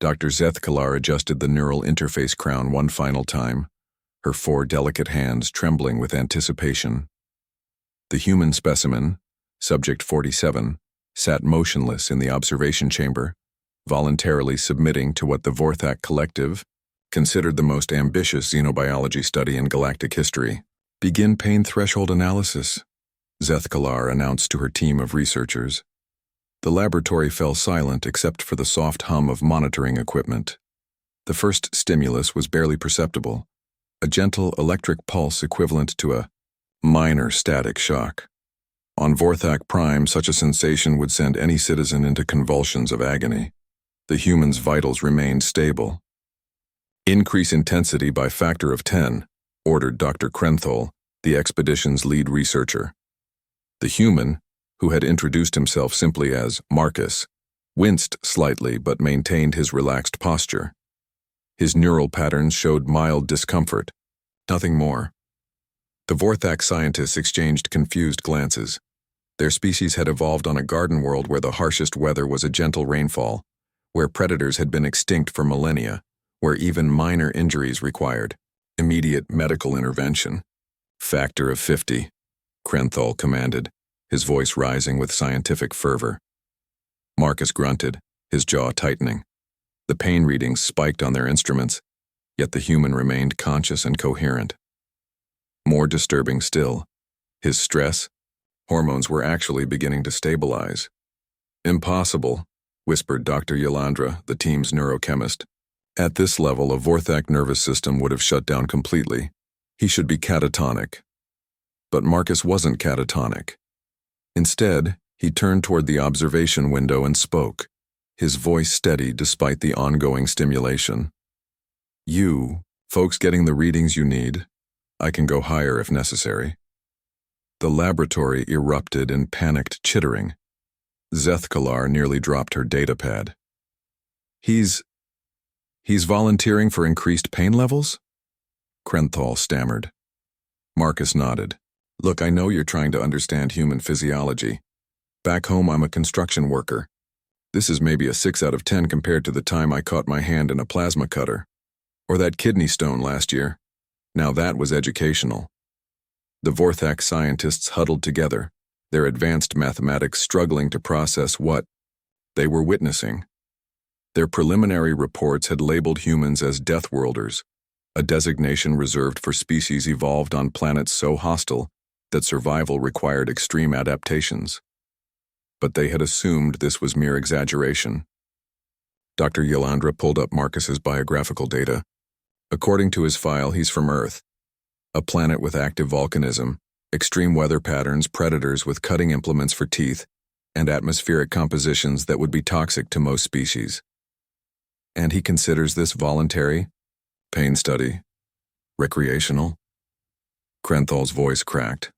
Dr. Zethkalar adjusted the neural interface crown one final time, her 4 delicate hands trembling with anticipation. The human specimen, Subject 47, sat motionless in the observation chamber, voluntarily submitting to what the Vorthak Collective considered the most ambitious xenobiology study in galactic history. "Begin pain threshold analysis," Zethkalar announced to her team of researchers. The laboratory fell silent except for the soft hum of monitoring equipment. The first stimulus was barely perceptible, a gentle electric pulse equivalent to a minor static shock. On Vorthak Prime, such a sensation would send any citizen into convulsions of agony. The human's vitals remained stable. "Increase intensity by factor of 10, ordered Dr. Krenthal, the expedition's lead researcher. The human, who had introduced himself simply as Marcus, winced slightly but maintained his relaxed posture. His neural patterns showed mild discomfort, nothing more. The Vorthak scientists exchanged confused glances. Their species had evolved on a garden world where the harshest weather was a gentle rainfall, where predators had been extinct for millennia, where even minor injuries required immediate medical intervention. "Factor of 50, Krenthal commanded, his voice rising with scientific fervor. Marcus grunted, his jaw tightening. The pain readings spiked on their instruments, yet the human remained conscious and coherent. More disturbing still, his stress, hormones were actually beginning to stabilize. "Impossible," whispered Dr. Yolandra, the team's neurochemist. "At this level, a Vorthak nervous system would have shut down completely. He should be catatonic." But Marcus wasn't catatonic. Instead, he turned toward the observation window and spoke, his voice steady despite the ongoing stimulation. "You, folks getting the readings you need? I can go higher if necessary." The laboratory erupted in panicked chittering. Zethkalar nearly dropped her datapad. He's volunteering for increased pain levels?" Krenthal stammered. Marcus nodded. "Look, I know you're trying to understand human physiology. Back home, I'm a construction worker. This is maybe a 6 out of 10 compared to the time I caught my hand in a plasma cutter. Or that kidney stone last year. Now that was educational." The Vorthak scientists huddled together, their advanced mathematics struggling to process what they were witnessing. Their preliminary reports had labeled humans as Deathworlders, a designation reserved for species evolved on planets so hostile that survival required extreme adaptations. But they had assumed this was mere exaggeration. Dr. Yolandra pulled up Marcus's biographical data. According to his file, he's from Earth, a planet with active volcanism, extreme weather patterns, predators with cutting implements for teeth, and atmospheric compositions that would be toxic to most species. And he considers this voluntary? Pain study? Recreational? Krenthal's voice cracked.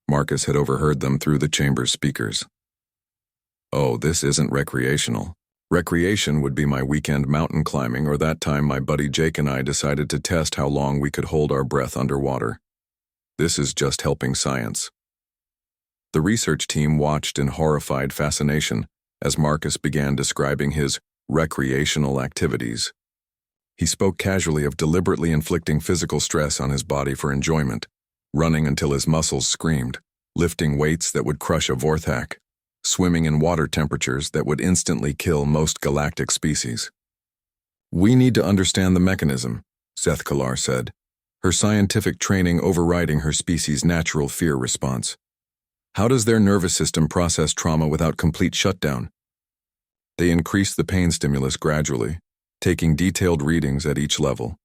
Marcus had overheard them through the chamber's speakers. "Oh, this isn't recreational. Recreation would be my weekend mountain climbing or that time my buddy Jake and I decided to test how long we could hold our breath underwater. This is just helping science." The research team watched in horrified fascination as Marcus began describing his recreational activities. He spoke casually of deliberately inflicting physical stress on his body for enjoyment, running until his muscles screamed, lifting weights that would crush a Vorthak, swimming in water temperatures that would instantly kill most galactic species. "We need to understand the mechanism," Zethkalar said, her scientific training overriding her species' natural fear response. "How does their nervous system process trauma without complete shutdown?" They increased the pain stimulus gradually, taking detailed readings at each level.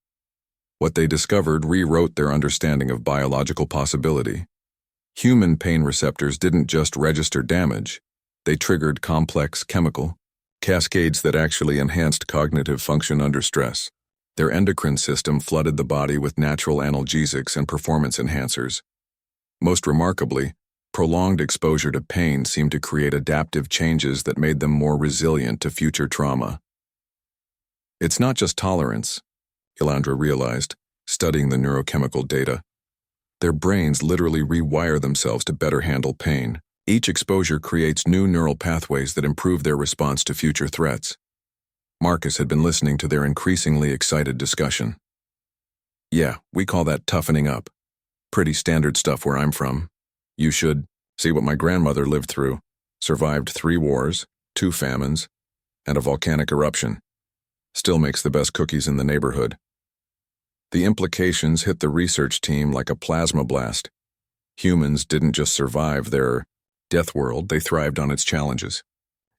What they discovered rewrote their understanding of biological possibility. Human pain receptors didn't just register damage, they triggered complex chemical cascades that actually enhanced cognitive function under stress. Their endocrine system flooded the body with natural analgesics and performance enhancers. Most remarkably, prolonged exposure to pain seemed to create adaptive changes that made them more resilient to future trauma. "It's not just tolerance," Yolandra realized, studying the neurochemical data. Their brains literally rewire themselves to better handle pain. Each exposure creates new neural pathways that improve their response to future threats. Marcus had been listening to their increasingly excited discussion. "Yeah, we call that toughening up. Pretty standard stuff where I'm from. You should see what my grandmother lived through. Survived 3 wars, 2 famines, and a volcanic eruption. Still makes the best cookies in the neighborhood." The implications hit the research team like a plasma blast. Humans didn't just survive their death world, they thrived on its challenges.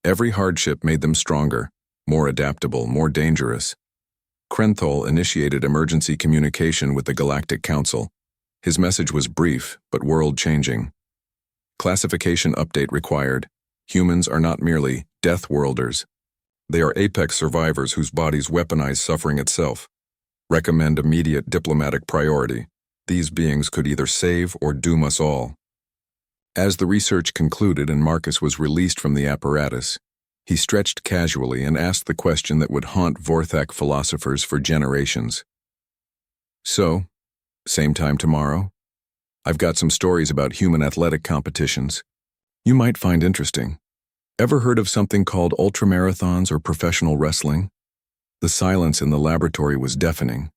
Every hardship made them stronger, more adaptable, more dangerous. Krenthal initiated emergency communication with the Galactic Council. His message was brief, but world-changing. Classification update required. Humans are not merely Deathworlders. They are apex survivors whose bodies weaponize suffering itself. Recommend immediate diplomatic priority. These beings could either save or doom us all. As the research concluded and Marcus was released from the apparatus, he stretched casually and asked the question that would haunt Vorthak philosophers for generations. "So, same time tomorrow? I've got some stories about human athletic competitions. You might find interesting. Ever heard of something called ultramarathons or professional wrestling?" The silence in the laboratory was deafening.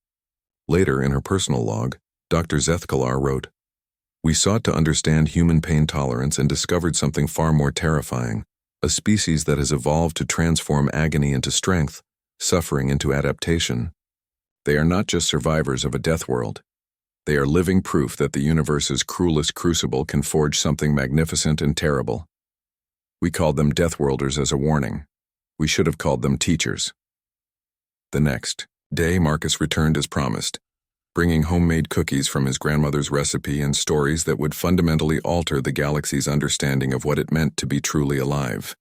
Later, in her personal log, Dr. Zethkalar wrote, "We sought to understand human pain tolerance and discovered something far more terrifying, a species that has evolved to transform agony into strength, suffering into adaptation. They are not just survivors of a death world. They are living proof that the universe's cruelest crucible can forge something magnificent and terrible. We called them Deathworlders as a warning. We should have called them teachers." The next day, Marcus returned as promised, bringing homemade cookies from his grandmother's recipe and stories that would fundamentally alter the galaxy's understanding of what it meant to be truly alive.